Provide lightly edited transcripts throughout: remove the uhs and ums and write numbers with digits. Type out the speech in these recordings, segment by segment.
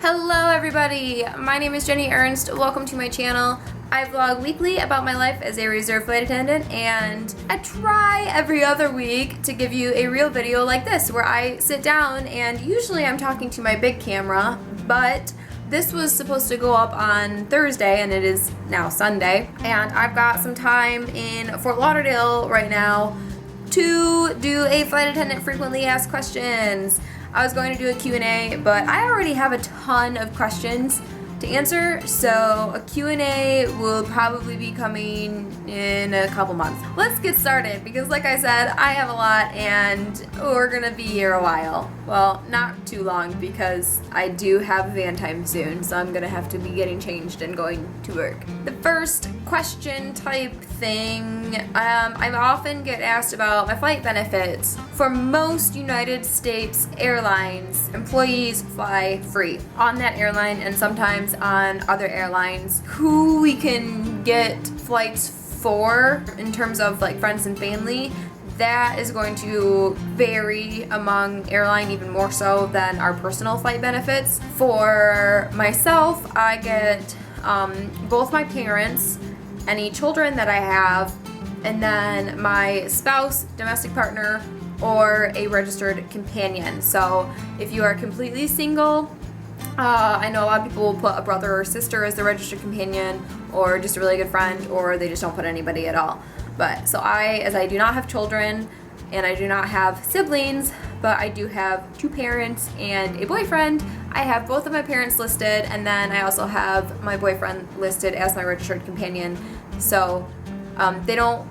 Hello everybody, my name is Jenny Ernst. Welcome to my channel. I vlog weekly about my life as a reserve flight attendant, and I try every other week to give you a real video like this where I sit down and usually I'm talking to my big camera, but this was supposed to go up on Thursday and it is now Sunday, and I've got some time in Fort Lauderdale right now to do a flight attendant frequently asked questions. I was going to do a Q&A, but I already have a ton of questions to answer, so a Q&A will probably be coming in a couple months. Let's get started, because like I said, I have a lot and we're gonna be here a while. Well, not too long, because I do have van time soon, so I'm gonna have to be getting changed and going to work. The first question type thing, I often get asked about my flight benefits. For most United States airlines, employees fly free on that airline and sometimes on other airlines. Who we can get flights for in terms of like friends and family, that is going to vary among airline, even more so than our personal flight benefits. For myself, I get both my parents, any children that I have, and then my spouse, domestic partner, or a registered companion. So if you are completely single, I know a lot of people will put a brother or sister as the registered companion, or just a really good friend, or they just don't put anybody at all. But so as I do not have children and I do not have siblings, but I do have two parents and a boyfriend, I have both of my parents listed, and then I also have my boyfriend listed as my registered companion. So they don't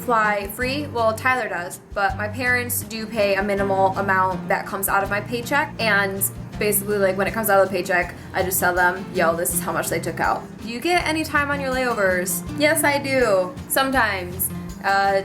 fly free. Well, Tyler does, but my parents do pay a minimal amount that comes out of my paycheck, and basically, like, when it comes out of the paycheck, I just tell them, yo, this is how much they took out. Do you get any time on your layovers? Yes, I do. Sometimes.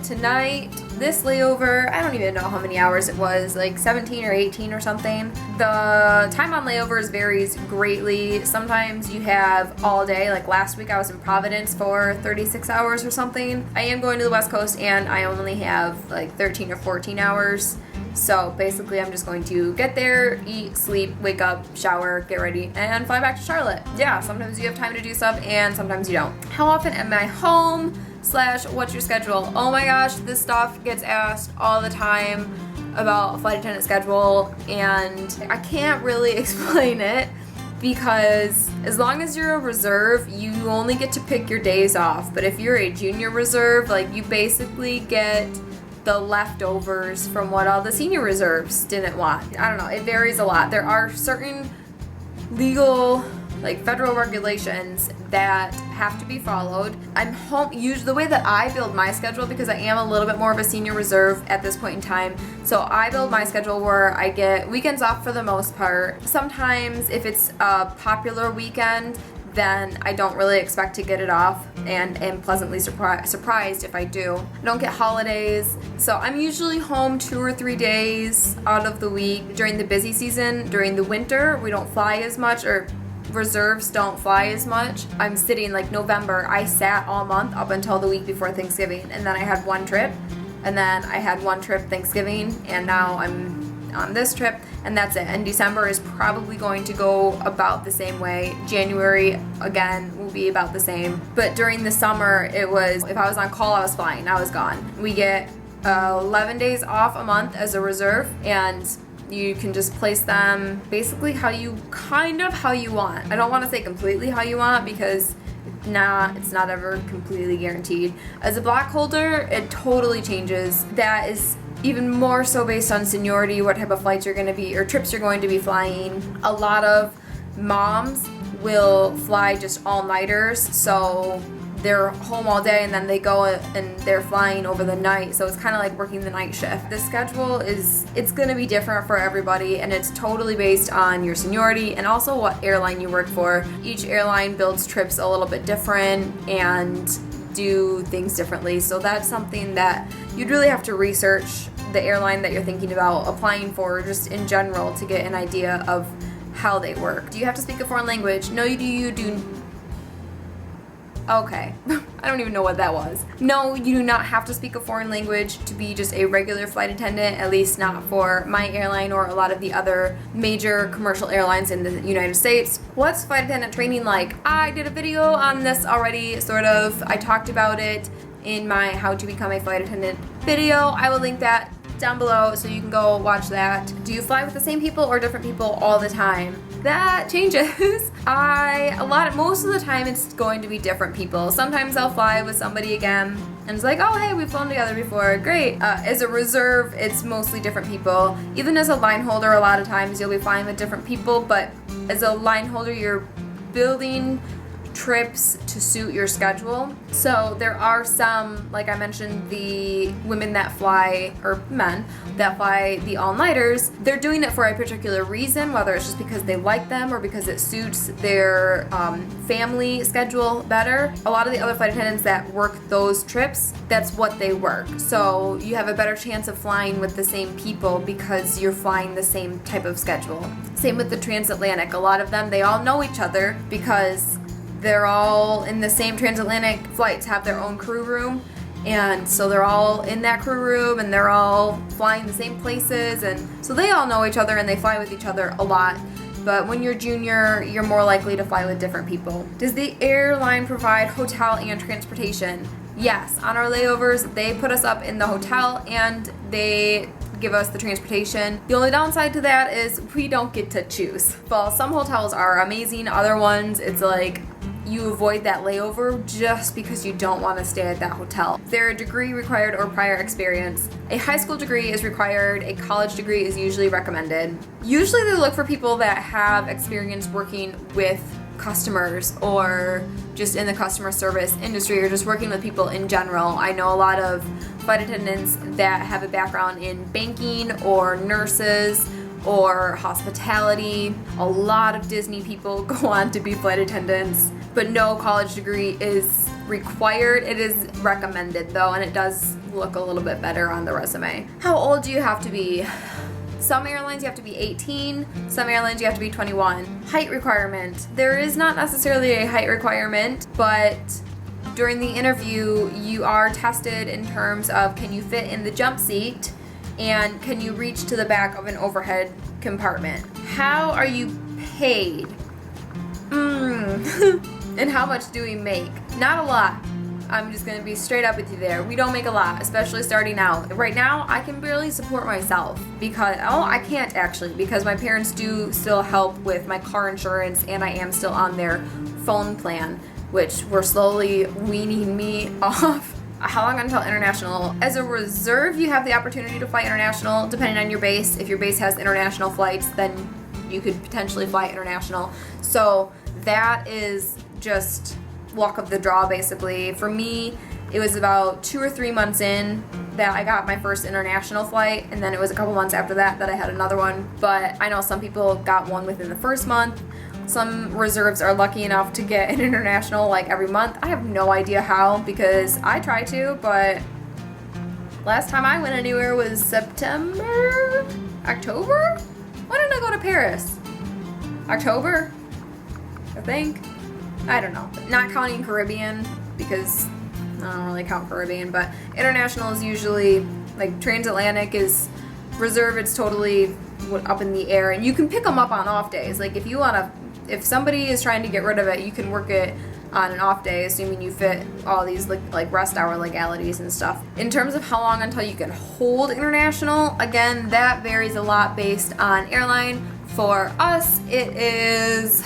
Tonight, this layover, I don't even know how many hours it was, like 17 or 18 or something. The time on layovers varies greatly. Sometimes you have all day, like last week I was in Providence for 36 hours or something. I am going to the West Coast and I only have like 13 or 14 hours. So basically I'm just going to get there, eat, sleep, wake up, shower, get ready, and fly back to Charlotte. Yeah, sometimes you have time to do stuff and sometimes you don't. How often am I home? / what's your schedule? Oh my gosh, this stuff gets asked all the time about a flight attendant schedule, and I can't really explain it because as long as you're a reserve, you only get to pick your days off. But if you're a junior reserve, like, you basically get the leftovers from what all the senior reserves didn't want. I don't know, it varies a lot. There are certain legal, like, federal regulations that have to be followed. I'm home, usually the way that I build my schedule, because I am a little bit more of a senior reserve at this point in time, so I build my schedule where I get weekends off for the most part. Sometimes if it's a popular weekend, then I don't really expect to get it off, and am pleasantly surprised if I do. I don't get holidays, so I'm usually home 2 or 3 days out of the week. During the busy season, during the winter, we don't fly as much, or reserves don't fly as much. I'm sitting, like November, I sat all month up until the week before Thanksgiving, and then I had one trip, and then I had one trip Thanksgiving, and now I'm on this trip, and that's it. And December is probably going to go about the same way. January, again, will be about the same. But during the summer, it was, if I was on call, I was flying, I was gone. We get 11 days off a month as a reserve, and you can just place them basically how you want. I don't want to say completely how you want, because it's not ever completely guaranteed. As a block holder, it totally changes. That is even more so based on seniority, what type of flights you're going to be, or trips you're going to be flying. A lot of moms will fly just all-nighters, so they're home all day and then they go and they're flying over the night, so it's kind of like working the night shift. The schedule it's going to be different for everybody, and it's totally based on your seniority and also what airline you work for. Each airline builds trips a little bit different and do things differently, so that's something that you'd really have to research the airline that you're thinking about applying for, just in general, to get an idea of how they work. Do you have to speak a foreign language? No, you do Okay. I don't even know what that was. No, you do not have to speak a foreign language to be just a regular flight attendant, at least not for my airline or a lot of the other major commercial airlines in the United States. What's flight attendant training like? I did a video on this already, sort of. I talked about it in my How to Become a Flight Attendant video. I will link that down below so you can go watch that. Do you fly with the same people or different people all the time? That changes. Most of the time it's going to be different people. Sometimes I'll fly with somebody again and it's like, oh hey, we've flown together before, great. As a reserve, it's mostly different people. Even as a line holder, a lot of times you'll be flying with different people, but as a line holder, you're building trips to suit your schedule. So there are some, like I mentioned, the women that fly, or men that fly the all-nighters, they're doing it for a particular reason, whether it's just because they like them or because it suits their family schedule better. A lot of the other flight attendants that work those trips, that's what they work. So you have a better chance of flying with the same people because you're flying the same type of schedule. Same with the transatlantic. A lot of them, they all know each other because they're all in the same transatlantic flights, have their own crew room, and so they're all in that crew room and they're all flying the same places, and so they all know each other and they fly with each other a lot. But when you're junior, you're more likely to fly with different people. Does the airline provide hotel and transportation? Yes, on our layovers, they put us up in the hotel and they give us the transportation. The only downside to that is we don't get to choose. Well, some hotels are amazing, other ones it's like you avoid that layover just because you don't want to stay at that hotel. Is there a degree required or prior experience? A high school degree is required, a college degree is usually recommended. Usually they look for people that have experience working with customers or just in the customer service industry or just working with people in general. I know a lot of flight attendants that have a background in banking or nurses or hospitality. A lot of Disney people go on to be flight attendants, but no college degree is required. It is recommended though, and it does look a little bit better on the resume. How old do you have to be? Some airlines you have to be 18, some airlines you have to be 21. Height requirement. There is not necessarily a height requirement, but during the interview you are tested in terms of can you fit in the jump seat and can you reach to the back of an overhead compartment. How are you paid? And how much do we make? Not a lot. I'm just gonna be straight up with you there. We don't make a lot, especially starting out. Right now, I can barely support myself because, I can't actually, because my parents do still help with my car insurance and I am still on their phone plan, which we're slowly weaning me off. How long until international? As a reserve, you have the opportunity to fly international depending on your base. If your base has international flights, then you could potentially fly international. So that is just luck of the draw basically. For me, it was about 2 or 3 months in that I got my first international flight, and then it was a couple months after that I had another one. But I know some people got one within the first month. Some reserves are lucky enough to get an international like every month. I have no idea how because I try to, but last time I went anywhere was September? October? When did I go to Paris? October? I think. I don't know. Not counting Caribbean because I don't really count Caribbean, but international is usually like transatlantic is reserve. It's totally up in the air, and you can pick them up on off days. Like if somebody is trying to get rid of it, you can work it on an off day, assuming you fit all these like rest hour legalities and stuff. In terms of how long until you can hold international, again, that varies a lot based on airline. For us, it is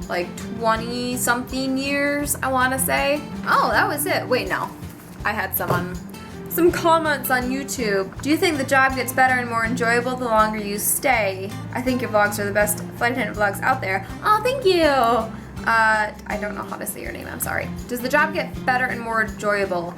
like 20 something years, I want to say. Oh, that was it. Wait, no. I had some comments on YouTube. Do you think the job gets better and more enjoyable the longer you stay? I think your vlogs are the best flight attendant vlogs out there. Oh, thank you. I don't know how to say your name, I'm sorry. Does the job get better and more enjoyable?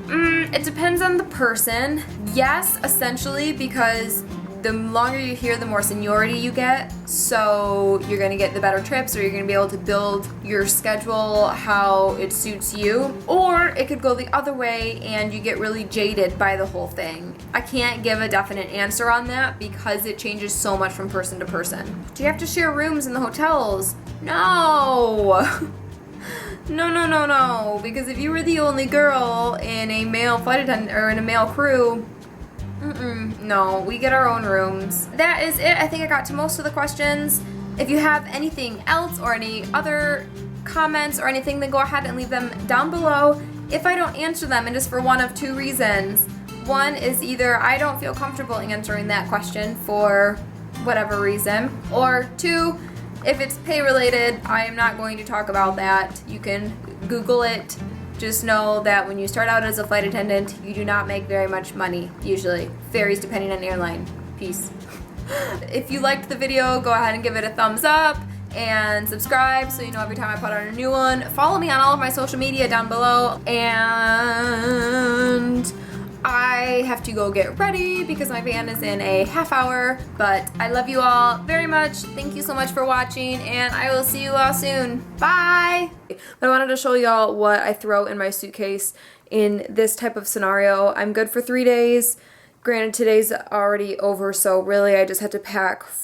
It depends on the person. Yes, essentially, because the longer you're here, the more seniority you get, so you're gonna get the better trips, or you're gonna be able to build your schedule how it suits you. Or it could go the other way and you get really jaded by the whole thing. I can't give a definite answer on that because it changes so much from person to person. Do you have to share rooms in the hotels? No! No, no, no, no, because if you were the only girl in a male flight attendant or in a male crew, no, we get our own rooms. That is it. I think I got to most of the questions. If you have anything else or any other comments or anything, then go ahead and leave them down below. If I don't answer them, and just for one of two reasons. One is either I don't feel comfortable answering that question for whatever reason, or two, if it's pay related, I am not going to talk about that. You can Google it. Just know that when you start out as a flight attendant, you do not make very much money, usually. Varies depending on airline. Peace. If you liked the video, go ahead and give it a thumbs up and subscribe so you know every time I put out a new one. Follow me on all of my social media down below, and I have to go get ready because my van is in a half hour, but I love you all very much. Thank you so much for watching, and I will see you all soon. Bye! But I wanted to show y'all what I throw in my suitcase in this type of scenario. I'm good for 3 days. Granted, today's already over, so really I just had to pack